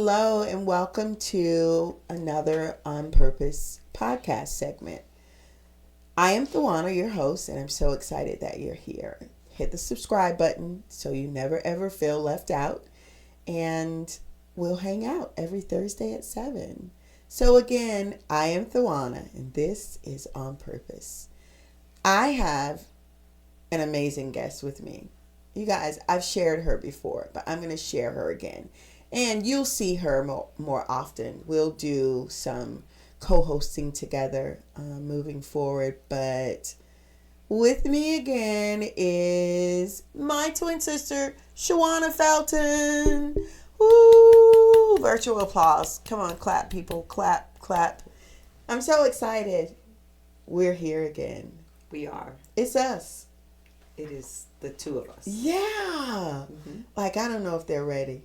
Hello, and welcome to another On Purpose podcast segment. I am Thawana, your host, and I'm so excited that you're here. Hit the subscribe button so you never ever feel left out, and we'll hang out every Thursday at 7. So again, I am Thawana, and this is On Purpose. I have an amazing guest with me. You guys, I've shared her before, but I'm going to share her again. And you'll see her more often. We'll do some co-hosting together moving forward. But with me again is my twin sister, Shawana Felton. Woo! Virtual applause. Come on, clap, people. Clap, clap. I'm so excited. We're here again. We are. It's us. It is the two of us. Yeah. Mm-hmm. Like, I don't know if they're ready.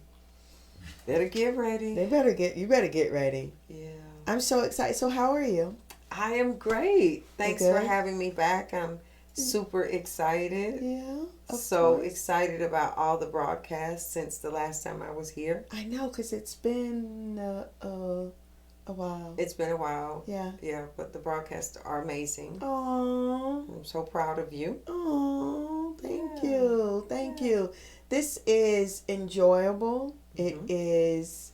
Better get ready. You better get ready. Yeah. I'm so excited. So how are you? I am great. Thanks good? for having me back. I'm super excited. Yeah. So excited about all the broadcasts since the last time I was here. I know, because it's been a while. It's been a while. Yeah. Yeah, but the broadcasts are amazing. Oh. I'm so proud of you. Oh, thank Yeah. you. Thank you. This is enjoyable. It is,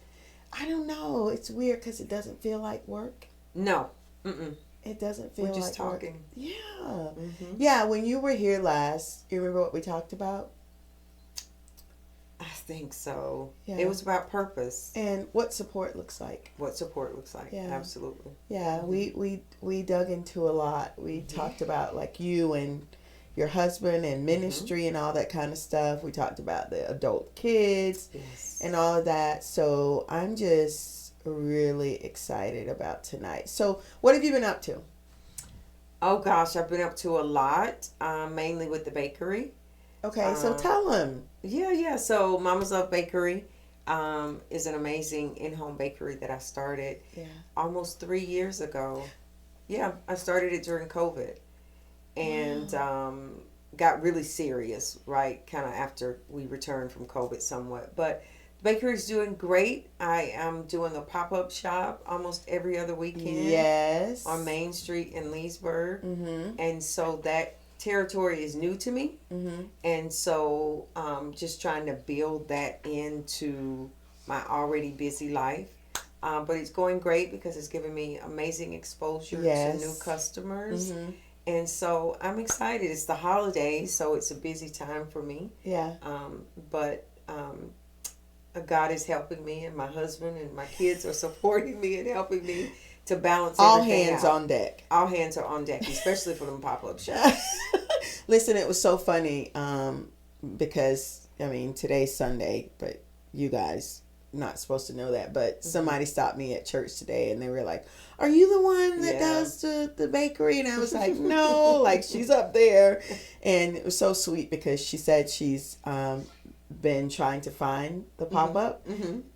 I don't know. It's weird because it doesn't feel like work. No. Mm-mm. It doesn't feel We're like just talking. work. Yeah. Mm-hmm. Yeah, when you were here last, you remember what we talked about? I think so. Yeah. It was about purpose. And what support looks like. What support looks like. Yeah. Absolutely. Yeah, we dug into a lot. We talked about like you and your husband and ministry and all that kind of stuff. We talked about the adult kids and all of that. So I'm just really excited about tonight. So what have you been up to? Oh gosh, I've been up to a lot, mainly with the bakery. Okay, so tell them. Yeah. So Mama's Love Bakery is an amazing in-home bakery that I started almost 3 years ago. Yeah, I started it during COVID. And got really serious, right, kind of after we returned from COVID somewhat. But the bakery's doing great. I am doing a pop-up shop almost every other weekend. Yes. On Main Street in Leesburg. Mm-hmm. And so that territory is new to me. Mm-hmm. And so just trying to build that into my already busy life. But it's going great because it's giving me amazing exposure to new customers. Mm-hmm. And so I'm excited. It's the holidays, so it's a busy time for me. Yeah. But God is helping me, and my husband and my kids are supporting me and helping me to balance all everything hands out. on deck. All hands are on deck, especially for them pop-up shops. Listen, it was so funny because, I mean, today's Sunday, but you guys not supposed to know that, but somebody stopped me at church today and they were like, are you the one that does the bakery? And I was like, no, like she's up there. And it was so sweet because she said she's been trying to find the pop-up.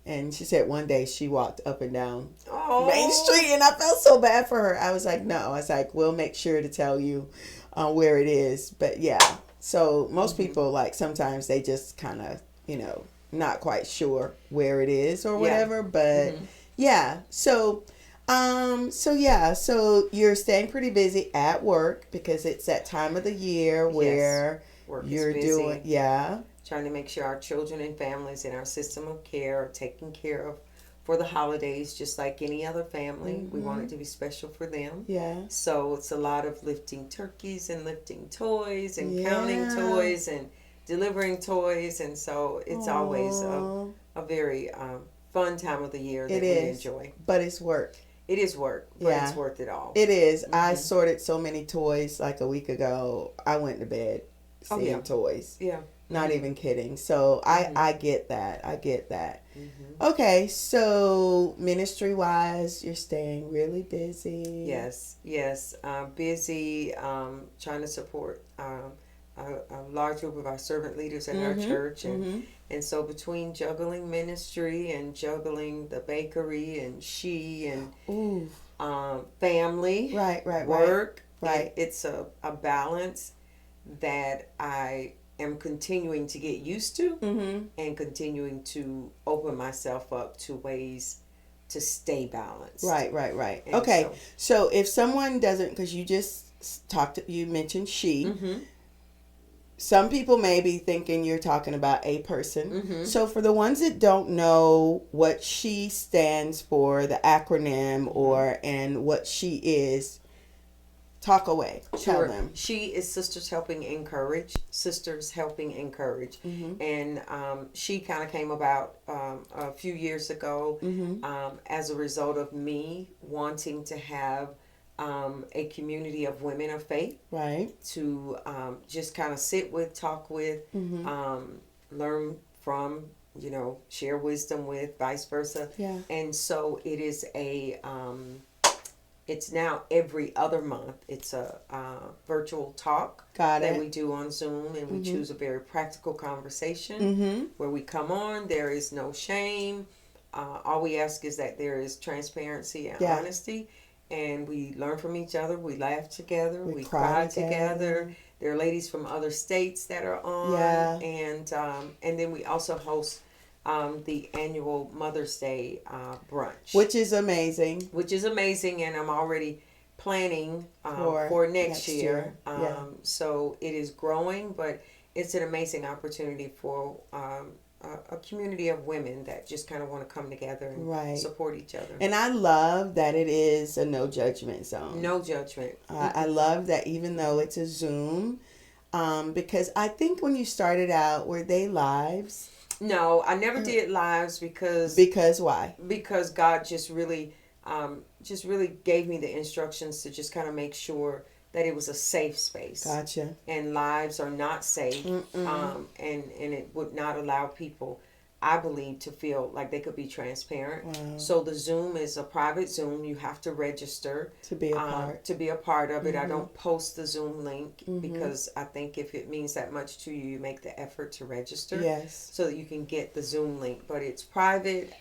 And she said one day she walked up and down Main Street and I felt so bad for her. I was like, no. I was like, we'll make sure to tell you where it is. But yeah, so most people, like, sometimes they just kind of, not quite sure where it is or whatever. But yeah, so you're staying pretty busy at work because it's that time of the year where work you're is busy. doing Trying to make sure our children and families in our system of care are taken care of for the holidays, just like any other family. We want it to be special for them. Yeah. So it's a lot of lifting turkeys and lifting toys and counting toys and delivering toys. And so it's always a very fun time of the year that we enjoy. But it's work. It is work, but it's worth it all. It is. I sorted so many toys like a week ago. I went to bed seeing toys. Yeah. Not even kidding. So I get that. I get that. Okay, so ministry wise, you're staying really busy. Yes. Busy, trying to support a large group of our servant leaders in our church. And so between juggling ministry and juggling the bakery and family, right, work, right. it's a balance that I am continuing to get used to, Mm-hmm. and continuing to open myself up to ways to stay balanced. Right. And Okay, so if someone doesn't, because you just you mentioned she. Mm-hmm. Some people may be thinking you're talking about a person. Mm-hmm. So for the ones that don't know what she stands for, the acronym, or and what she is, talk away. Tell them. She is Sisters Helping Encourage. Sisters Helping Encourage. Mm-hmm. And she kind of came about a few years ago as a result of me wanting to have a community of women of faith. Right. To just kind of sit with, talk with, learn from, share wisdom with, vice versa. Yeah. And so it is it's now every other month. It's a virtual talk that we do on Zoom, and we choose a very practical conversation where we come on. There is no shame. All we ask is that there is transparency and honesty, and we learn from each other. We laugh together. We cry together. There are ladies from other states that are on, and then we also host the annual Mother's Day brunch, which is amazing. And I'm already planning for next year. So it is growing, but it's an amazing opportunity for a community of women that just kind of want to come together and support each other. And I love that it is a no judgment zone. No judgment. I love that, even though it's a Zoom, because I think when you started out, were they lives? No, I never did lives because why? Because God just really gave me the instructions to just kind of make sure that it was a safe space. Gotcha. And lives are not safe, and it would not allow people, I believe, to feel like they could be transparent. Wow. So the Zoom is a private Zoom. You have to register to be a part. To be a part of it. I don't post the Zoom link because I think if it means that much to you, you make the effort to register. Yes. So that you can get the Zoom link. But it's private,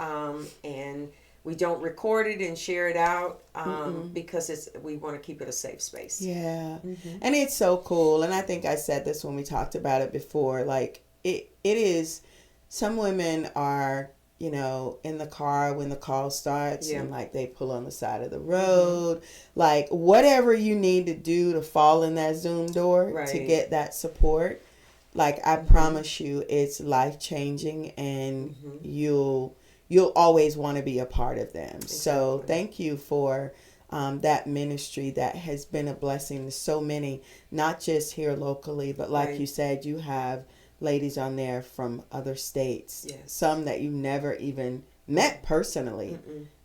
and we don't record it and share it out because we want to keep it a safe space. Yeah. And it's so cool. And I think I said this when we talked about it before. Like, it is, some women are, in the car when the call starts and like they pull on the side of the road. Like, whatever you need to do to fall in that Zoom door to get that support. Like, I promise you, it's life-changing, and you'll always want to be a part of them. Exactly. So thank you for that ministry that has been a blessing to so many, not just here locally, but like you said, you have ladies on there from other states, some that you never even met personally,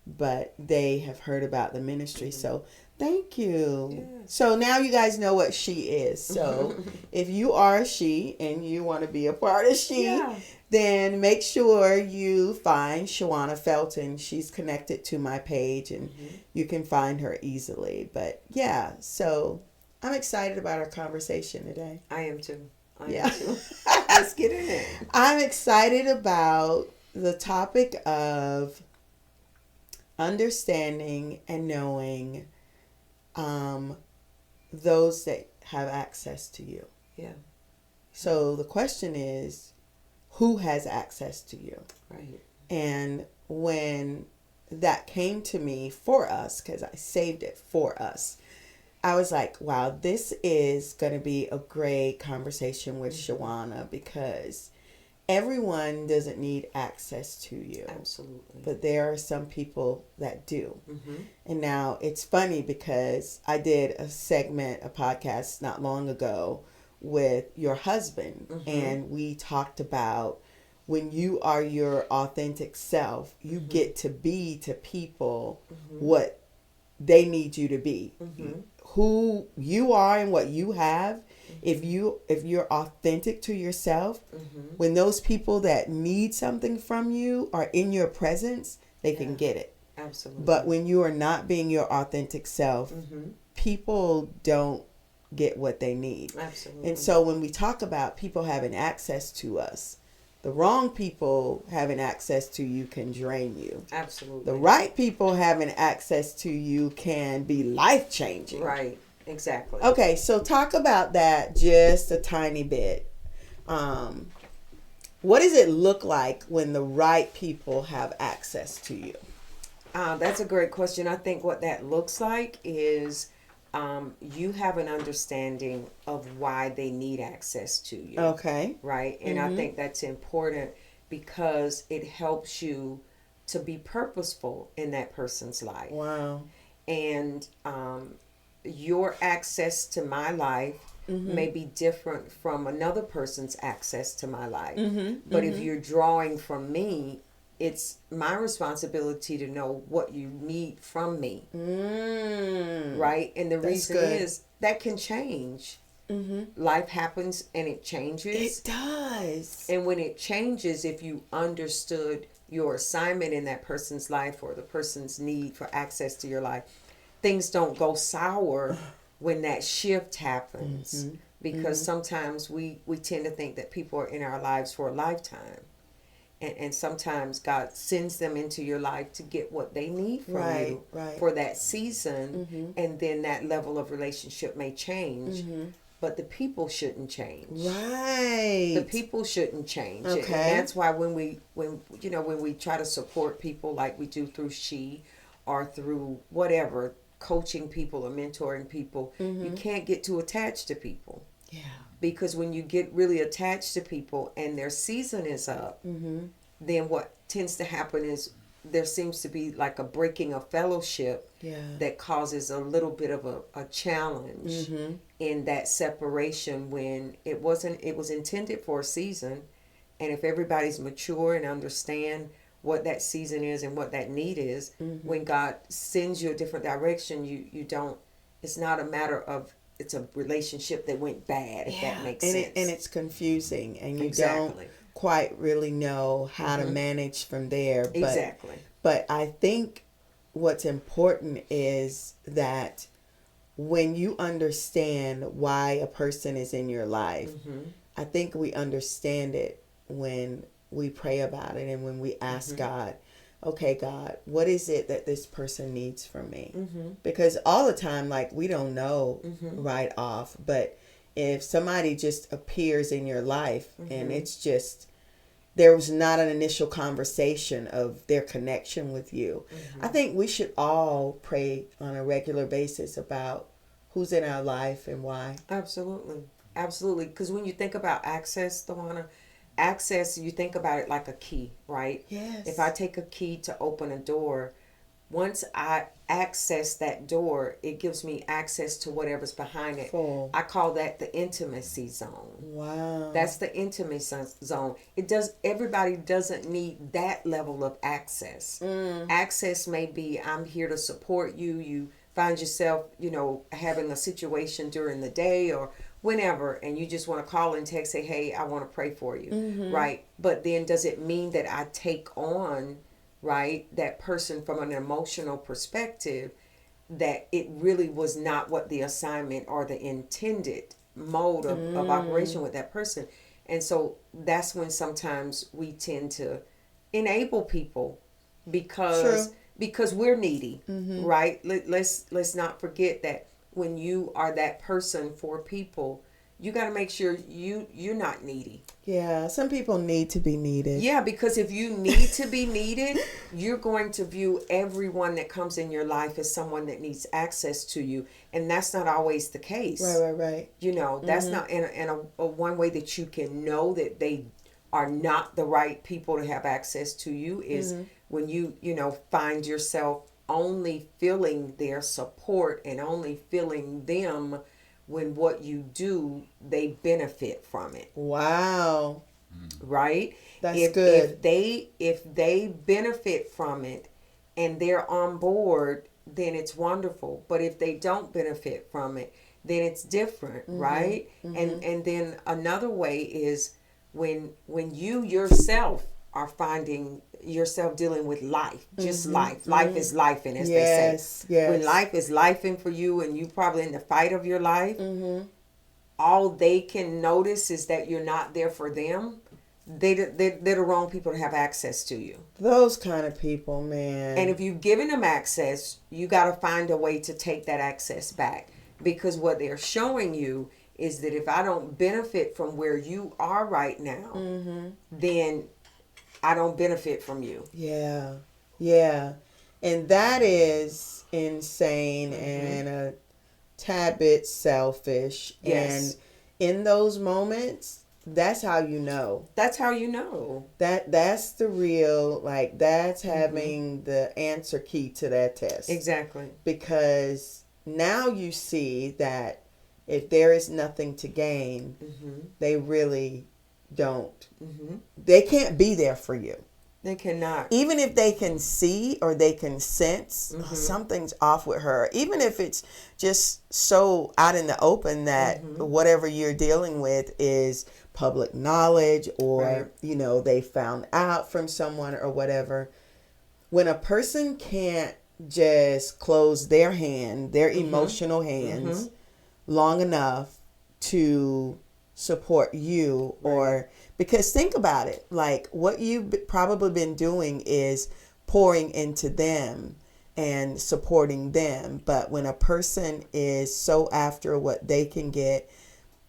but they have heard about the ministry. So thank you. Yes. So now you guys know what she is. So if you are a she and you want to be a part of she, then make sure you find Shawana Felton. She's connected to my page, and you can find her easily. But yeah, so I'm excited about our conversation today. I am too. Let's get in it. I'm excited about the topic of understanding and knowing those that have access to you. Yeah. So the question is, who has access to you? Right. And when that came to me for us, because I saved it for us, I was like, wow, this is going to be a great conversation with Shawana, because everyone doesn't need access to you. Absolutely. But there are some people that do. And now it's funny because I did a podcast not long ago with your husband, and we talked about when you are your authentic self, you get to be to people what they need you to be. Who you are and what you have, if you're authentic to yourself, when those people that need something from you are in your presence, they can get it. Absolutely. But when you are not being your authentic self, people don't get what they need. Absolutely. And so when we talk about people having access to us, the wrong people having access to you can drain you. Absolutely. The right people having access to you can be life-changing. Right. Exactly. Okay, so talk about that just a tiny bit. What does it look like when the right people have access to you? That's a great question. I think what that looks like is you have an understanding of why they need access to you. Okay. Right? And I think that's important because it helps you to be purposeful in that person's life. Wow. And your access to my life may be different from another person's access to my life. But if you're drawing from me, it's my responsibility to know what you need from me. Right? And the reason is that can change. Life happens and it changes. It does. And when it changes, if you understood your assignment in that person's life or the person's need for access to your life, things don't go sour when that shift happens. Because sometimes we tend to think that people are in our lives for a lifetime. And sometimes God sends them into your life to get what they need from you for that season. And then that level of relationship may change. But the people shouldn't change. Right. The people shouldn't change. Okay. And that's why when we try to support people like we do through She or through whatever, coaching people or mentoring people, you can't get too attached to people. Yeah. Because when you get really attached to people and their season is up, then what tends to happen is there seems to be like a breaking of fellowship that causes a little bit of a challenge in that separation when it was intended for a season. And if everybody's mature and understand what that season is and what that need is, when God sends you a different direction, you don't, it's not a matter of, it's a relationship that went bad, if that makes sense. And it's confusing, and you don't quite really know how to manage from there. But I think what's important is that when you understand why a person is in your life, I think we understand it when we pray about it and when we ask God, okay, God, what is it that this person needs from me? Because all the time, like, we don't know right off, but if somebody just appears in your life and it's just, there was not an initial conversation of their connection with you, I think we should all pray on a regular basis about who's in our life and why. Absolutely. Because when you think about access, Tawana, access, you think about it like a key, right? Yes. If I take a key to open a door, once I access that door, it gives me access to whatever's behind it. Full. I call that the intimacy zone. Wow. That's the intimacy zone. Everybody doesn't need that level of access. Access may be, I'm here to support you. You find yourself, having a situation during the day or whenever, and you just want to call and text, say, hey, I want to pray for you, right? But then does it mean that I take on, right, that person from an emotional perspective, that it really was not what the assignment or the intended mode of operation with that person? And so that's when sometimes we tend to enable people because we're needy, right? Let's not forget that when you are that person for people, you got to make sure you're not needy. Yeah, some people need to be needed. Yeah, because if you need to be needed, you're going to view everyone that comes in your life as someone that needs access to you, and that's not always the case. Right. That's not in a one way that you can know that they are not the right people to have access to you is when you find yourself only feeling their support and only feeling them when what you do, they benefit from it. Wow. Right? That's good. If they benefit from it and they're on board, then it's wonderful. But if they don't benefit from it, then it's different, right? And then another way is when you yourself are finding yourself dealing with life, just life. Life is lifing, as they say. Yes. When life is lifing for you and you probably in the fight of your life, all they can notice is that you're not there for them. They're the wrong people to have access to you. Those kind of people, man. And if you've given them access, you got to find a way to take that access back. Because what they're showing you is that if I don't benefit from where you are right now, then I don't benefit from you. Yeah. Yeah. And that is insane and a tad bit selfish. Yes. And in those moments, that's how you know. That's how you know. That's the real, like, that's having the answer key to that test. Exactly. Because now you see that if there is nothing to gain, they really don't. They can't be there for you. They cannot. Even if they can see or they can sense "Oh, something's off with her, even if it's just so out in the open that whatever you're dealing with is public knowledge or, you know, they found out from someone or whatever. When a person can't just close their hand, their emotional hands, long enough to support you or because think about it, like what you've probably been doing is pouring into them and supporting them. But when a person is so after what they can get,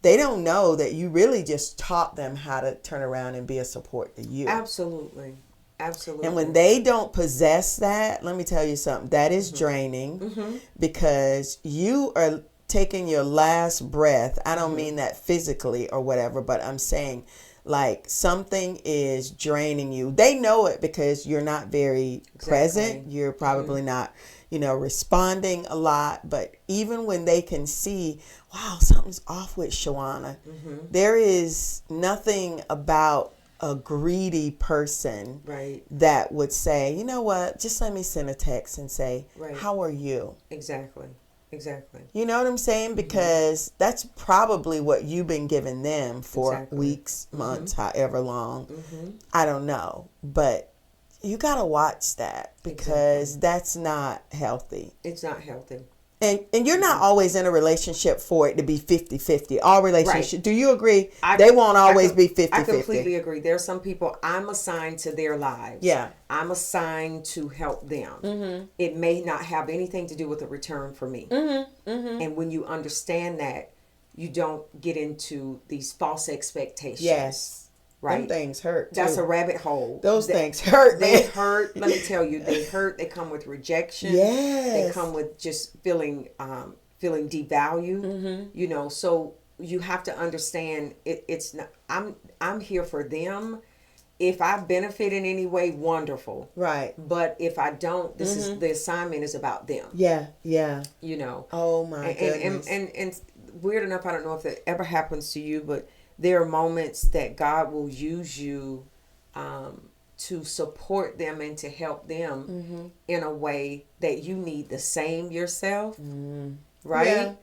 they don't know that you really just taught them how to turn around and be a support to you. Absolutely. Absolutely. And when they don't possess that, let me tell you something, that is draining because you are taking your last breath. I don't mean that physically or whatever, but I'm saying like something is draining you. They know it because you're not very present. You're probably not, you know, responding a lot. But even when they can see, wow, something's off with Shawana, there is nothing about a greedy person that would say, you know what, just let me send a text and say, how are you? Exactly. You know what I'm saying? Because that's probably what you've been giving them for weeks, months, however long. I don't know. But you got to watch that because that's not healthy. It's not healthy. And you're not always in a relationship for it to be 50-50. All relationships, do you agree? They won't always be 50-50. I completely agree. There are some people I'm assigned to their lives. Yeah. I'm assigned to help them. It may not have anything to do with a return for me. And when you understand that, you don't get into these false expectations. Yes. Right. Them things hurt too. That's a rabbit hole. Those things hurt. They hurt. Let me tell you, they hurt. They come with rejection. Yes. They come with just feeling devalued. You know, so you have to understand it's not. I'm here for them. If I benefit in any way, wonderful. Right. But if I don't, this is the assignment is about them. Yeah. Yeah. You know. Oh my goodness. And weird enough, I don't know if that ever happens to you, but there are moments that God will use you to support them and to help them in a way that you need the same yourself, right? Yeah.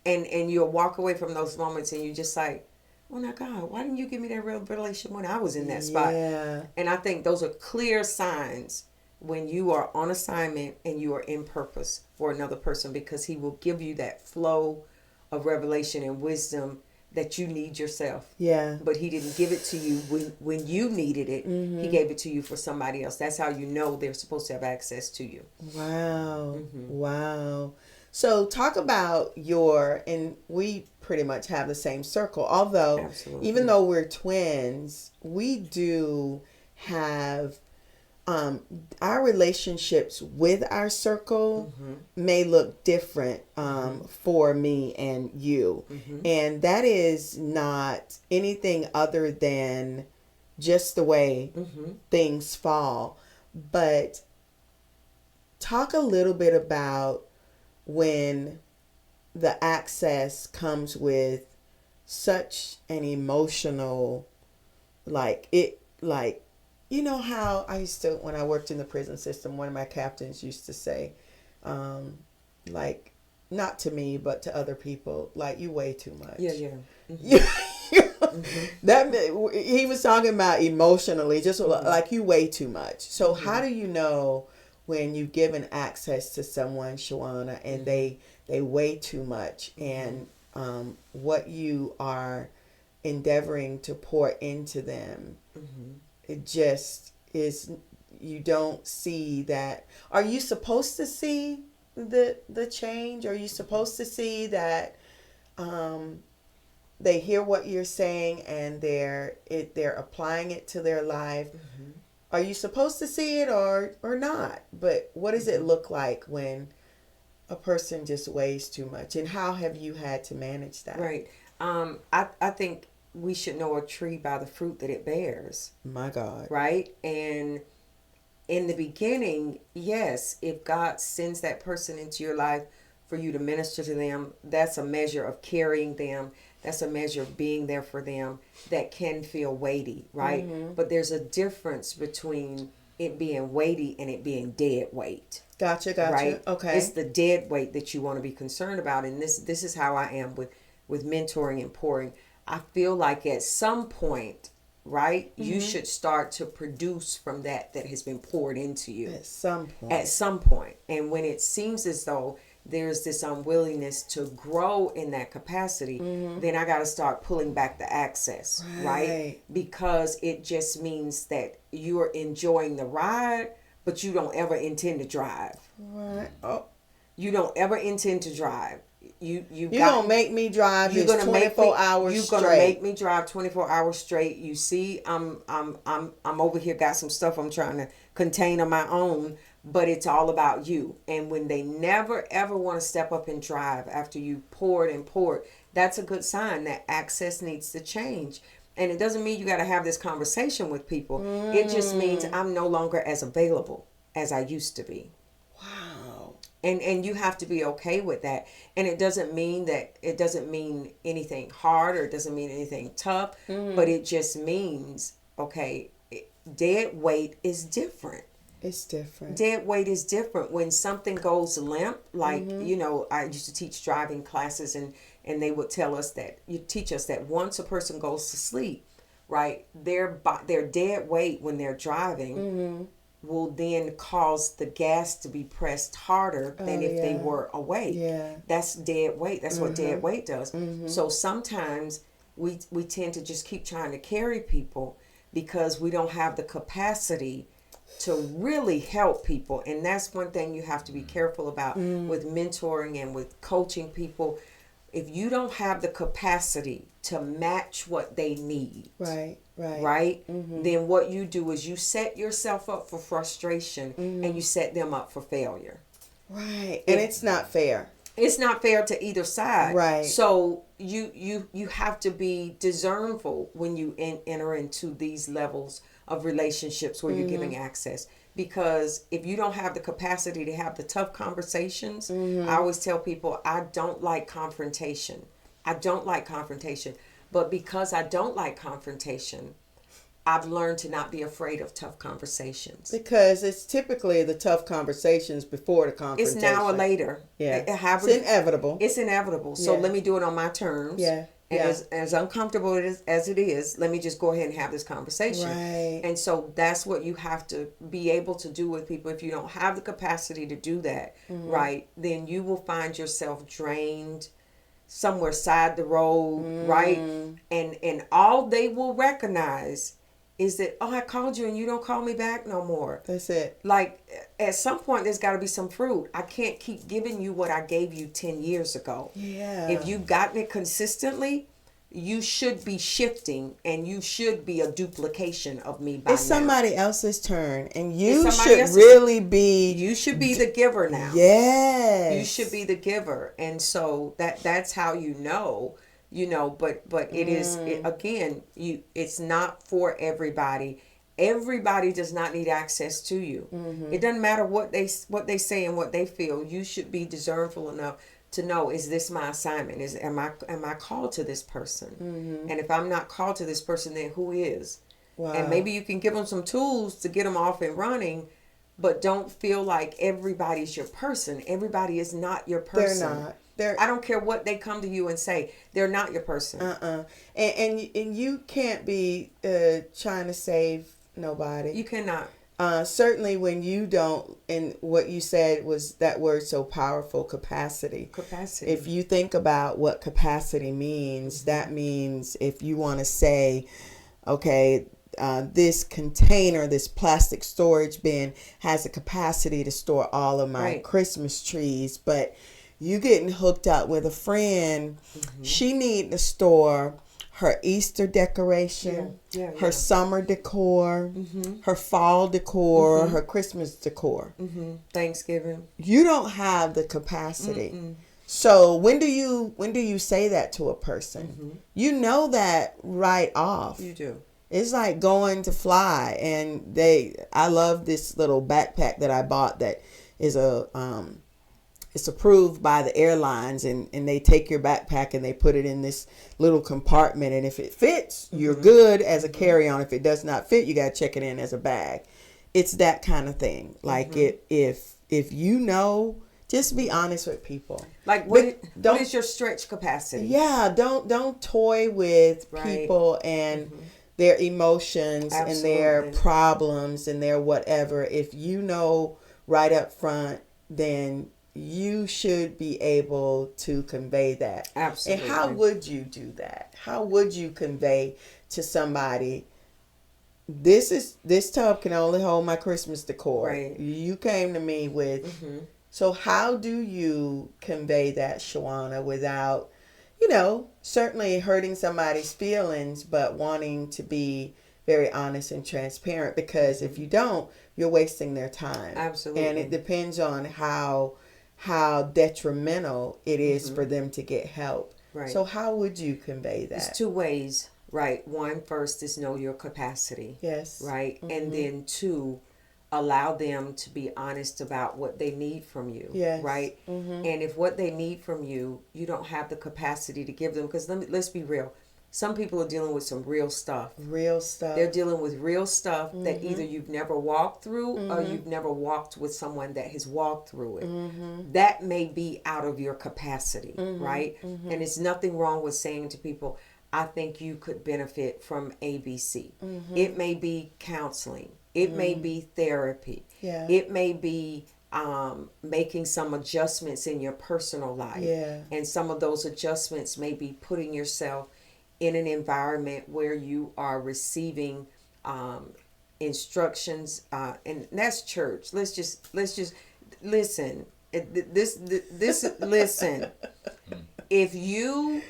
And you'll walk away from those moments and you're just like, oh my God, why didn't you give me that revelation when I was in that spot? Yeah. And I think those are clear signs when you are on assignment and you are in purpose for another person, because he will give you that flow of revelation and wisdom that you need yourself. Yeah. But he didn't give it to you when you needed it. He gave it to you for somebody else. That's how you know they're supposed to have access to you. Wow. Wow. So talk about and we pretty much have the same circle. Although, even though we're twins, we do have our relationships with our circle may look different for me and you. And that is not anything other than just the way things fall. But talk a little bit about when the access comes with such an emotional, you know how I used to, when I worked in the prison system, one of my captains used to say, not to me, but to other people, like, you weigh too much. Yeah. That he was talking about emotionally, just like you weigh too much. So how do you know when you've given access to someone, Shawana, and they weigh too much, and what you are endeavoring to pour into them, it just is, you don't see that. Are you supposed to see the change? Are you supposed to see that they hear what you're saying and they're applying it to their life. Are you supposed to see it or not? But what does it look like when a person just weighs too much, and how have you had to manage that? Right. I think we should know a tree by the fruit that it bears. My God. Right? And in the beginning, yes, if God sends that person into your life for you to minister to them, that's a measure of carrying them. That's a measure of being there for them that can feel weighty, right? But there's a difference between it being weighty and it being dead weight. Gotcha. Right? Okay. It's the dead weight that you want to be concerned about. And this is how I am with mentoring and pouring. I feel like at some point, right, you should start to produce from that has been poured into you. At some point. At some point. And when it seems as though there's this unwillingness to grow in that capacity, then I got to start pulling back the access, right? Because it just means that you're enjoying the ride, but you don't ever intend to drive. Right. Oh. You don't ever intend to drive. You're gonna make me drive. You're gonna 24 hours. You're gonna make me drive 24 hours straight. You see, I'm over here. Got some stuff I'm trying to contain on my own. But it's all about you. And when they never, ever want to step up and drive after you poured, that's a good sign that access needs to change. And it doesn't mean you got to have this conversation with people. It just means I'm no longer as available as I used to be. Wow. And you have to be okay with that. And it doesn't mean anything hard, or it doesn't mean anything tough. But it just means, okay, dead weight is different. It's different. Dead weight is different. When something goes limp, like, I used to teach driving classes, and they would tell us that, teach us that once a person goes to sleep, right, their dead weight when they're driving will then cause the gas to be pressed harder than if they were awake. Yeah. That's dead weight. That's what dead weight does. So sometimes we tend to just keep trying to carry people because we don't have the capacity to really help people. And that's one thing you have to be careful about with mentoring and with coaching people. If you don't have the capacity to match what they need, right, then what you do is you set yourself up for frustration and you set them up for failure. Right. And it's not fair. It's not fair to either side. Right. So you have to be discernful when you enter into these levels of relationships where you're giving access. Because if you don't have the capacity to have the tough conversations, I always tell people, I don't like confrontation. But because I don't like confrontation, I've learned to not be afraid of tough conversations. Because it's typically the tough conversations before the confrontation. It's now or later. Yeah. It's inevitable. It's inevitable. So let me do it on my terms. Yeah. And as uncomfortable as it is, let me just go ahead and have this conversation. Right. And so that's what you have to be able to do with people. If you don't have the capacity to do that, right, then you will find yourself drained, somewhere side the road, right? And all they will recognize is that, oh, I called you and you don't call me back no more. That's it. Like, at some point, there's got to be some fruit. I can't keep giving you what I gave you 10 years ago. Yeah. If you've gotten it consistently, you should be shifting, and you should be a duplication of me by now. It's somebody else's turn, and you should really be... You should be the giver now. Yes. You should be the giver. And so that's how you know... but it is, again, it's not for everybody. Everybody does not need access to you. It doesn't matter what they say and what they feel. You should be discernful enough to know, is this my assignment? Am I called to this person? And if I'm not called to this person, then who is? Wow. And maybe you can give them some tools to get them off and running, but don't feel like everybody's your person. Everybody is not your person. They're not. I don't care what they come to you and say. They're not your person. And you can't be trying to save nobody. You cannot. Certainly when you don't, and what you said was that word so powerful, capacity. Capacity. If you think about what capacity means, that means if you want to say, okay, this container, this plastic storage bin has a capacity to store all of my Christmas trees, but you getting hooked up with a friend. She need to store her Easter decoration, her summer decor, her fall decor, her Christmas decor. Thanksgiving. You don't have the capacity. So when do you say that to a person? You know that right off. You do. It's like going to fly, and I love this little backpack that I bought that is it's approved by the airlines, and they take your backpack and they put it in this little compartment, and if it fits, you're good as a carry-on. If it does not fit, you got to check it in as a bag. It's that kind of thing. Like if you know, just be honest with people. Like what is your stretch capacity? Yeah, don't toy with people and their emotions and their problems and their whatever. If you know right up front, then you should be able to convey that. Absolutely. And how would you do that? How would you convey to somebody, this tub can only hold my Christmas decor. Right. You came to me with, so how do you convey that, Shawana, without, certainly hurting somebody's feelings, but wanting to be very honest and transparent? Because if you don't, you're wasting their time. Absolutely. And it depends on how detrimental it is for them to get help. Right. So how would you convey that? It's two ways, right? One, first is know your capacity. Yes. Right? And then two, allow them to be honest about what they need from you. Yes. Right? And if what they need from you, you don't have the capacity to give them, because let's be real. Some people are dealing with some real stuff. Real stuff. They're dealing with real stuff that either you've never walked through or you've never walked with someone that has walked through it. That may be out of your capacity, right? And it's nothing wrong with saying to people, I think you could benefit from ABC. It may be counseling. It may be therapy. Yeah. It may be making some adjustments in your personal life. Yeah. And some of those adjustments may be putting yourself in an environment where you are receiving instructions, and that's church. Let's just listen. Listen. If you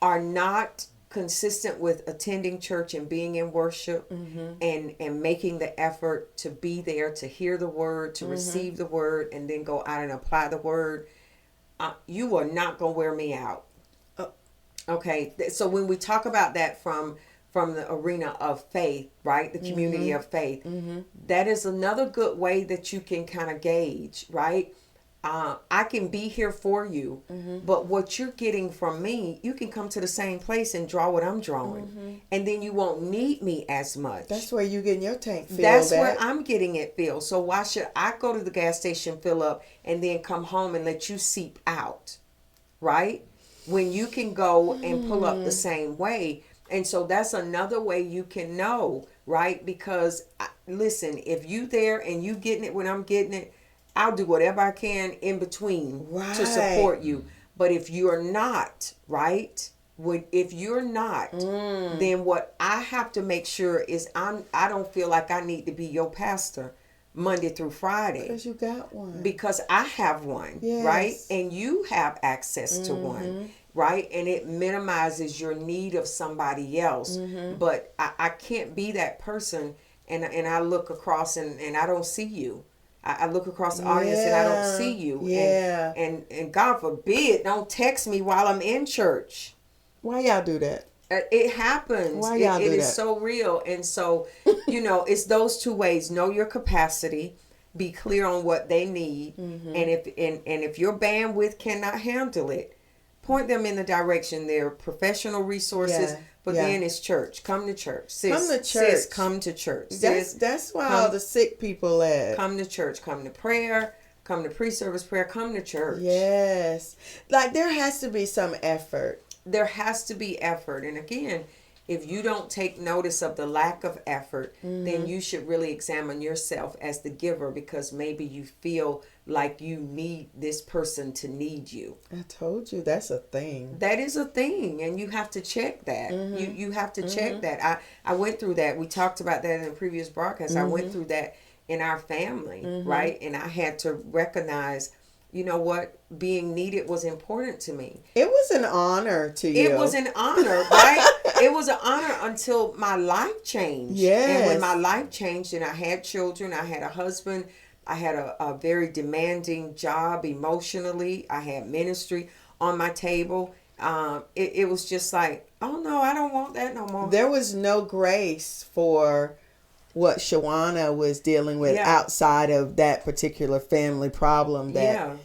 are not consistent with attending church and being in worship and making the effort to be there, to hear the word, to receive the word, and then go out and apply the word, you are not going to wear me out. Okay, so when we talk about that from the arena of faith, right, the community of faith, that is another good way that you can kind of gauge, right? I can be here for you, but what you're getting from me, you can come to the same place and draw what I'm drawing, and then you won't need me as much. That's where you're getting your tank filled. That's where I'm getting it filled. So why should I go to the gas station, fill up, and then come home and let you seep out, right? When you can go and pull up the same way. And so that's another way you can know, right? Because listen, if you there and you getting it when I'm getting it, I'll do whatever I can in between to support you. But if you're not, right? If you're not, then what I have to make sure is I don't feel like I need to be your pastor Monday through Friday. Because you got one. Because I have one, right? And you have access to one, right? And it minimizes your need of somebody else. But I can't be that person and I look across and I don't see you. I look across the audience and I don't see you. Yeah. And God forbid, don't text me while I'm in church. Why y'all do that? It happens. Why y'all do that? It is so real. And so, it's those two ways. Know your capacity. Be clear on what they need. And if your bandwidth cannot handle it, point them in the direction. There are professional resources. But then it's church. Come to church. Sis, come to church. Sis, come to church. That's why all the sick people at. Come to church. Come to prayer. Come to pre-service prayer. Come to church. Yes. Like there has to be some effort. There has to be effort. And again, if you don't take notice of the lack of effort, then you should really examine yourself as the giver, because maybe you feel like you need this person to need you. I told you that's a thing. That is a thing, and you have to check that. You have to check that. I went through that. We talked about that in the previous broadcast. I went through that in our family, right? And I had to recognize you know what, being needed was important to me. It was an honor to you. It was an honor, right? It was an honor until my life changed. Yes. And when my life changed and I had children, I had a husband, I had a very demanding job emotionally, I had ministry on my table. It was just like, oh no, I don't want that no more. There was no grace for what Shawana was dealing with outside of that particular family problem that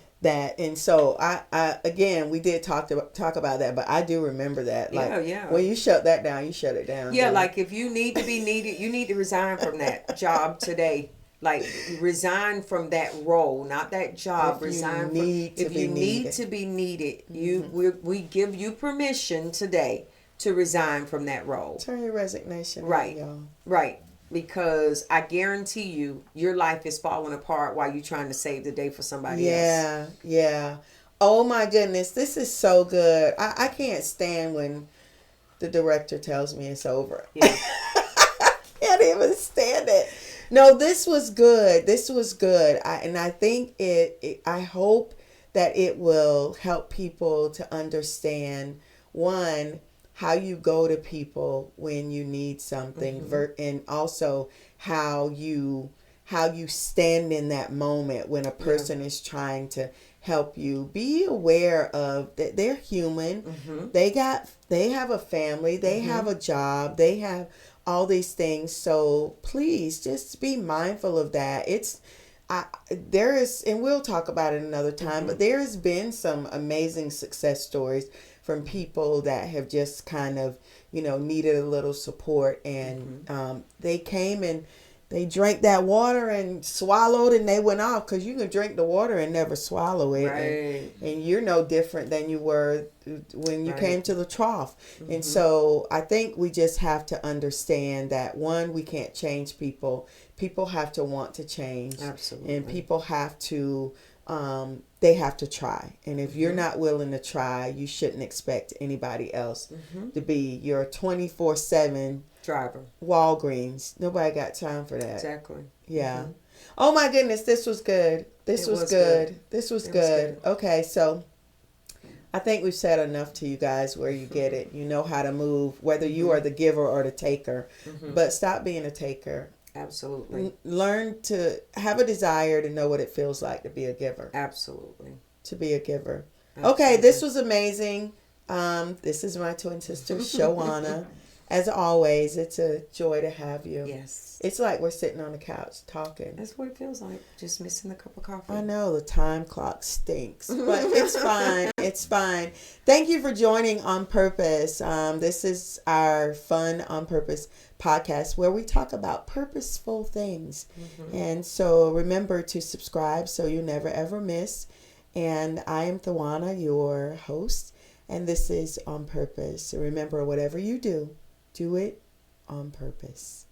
and so I again, we did talk about that, but I do remember that. Like, when you shut that down, you shut it down. Yeah, like if you need to be needed, you need to resign from that job today. Like, resign from that role, not that job. Resign from if you need to be needed. We give you permission today to resign from that role. Turn your resignation right, y'all. Right. Because I guarantee you, your life is falling apart while you're trying to save the day for somebody else. Yeah. Oh my goodness, this is so good. I can't stand when the director tells me it's over. Yeah. I can't even stand it. No, this was good. I think I hope that it will help people to understand, one, how you go to people when you need something, and also how you stand in that moment when a person is trying to help you. Be aware of that they're human. They have a family, they have a job, they have all these things. So please just be mindful of that. There is, and we'll talk about it another time, but there has been some amazing success stories from people that have just kind of, needed a little support, and they came and they drank that water and swallowed, and they went off, because you can drink the water and never swallow it. Right. And you're no different than you were when you came to the trough. And so I think we just have to understand that, one, we can't change people. People have to want to change. Absolutely. And people have to, they have to try. And if you're not willing to try, you shouldn't expect anybody else to be your 24/7 driver. Walgreens. Nobody got time for that. Exactly. Yeah. Oh my goodness, this was good. This was good. Okay, so I think we've said enough to you guys where you get it. You know how to move, whether you are the giver or the taker. But stop being a taker. Absolutely. Learn to have a desire to know what it feels like to be a giver. Absolutely. To be a giver. Absolutely. Okay, this was amazing. This is my twin sister, Shawana. As always, it's a joy to have you. Yes. It's like we're sitting on the couch talking. That's what it feels like. Just missing a cup of coffee. I know, the time clock stinks, but it's fine. It's fine. Thank you for joining On Purpose. This is our Fun On Purpose podcast where we talk about purposeful things. And so remember to subscribe so you never ever miss. And I am Thawana, your host, and this is On Purpose. So remember, whatever you do it on purpose.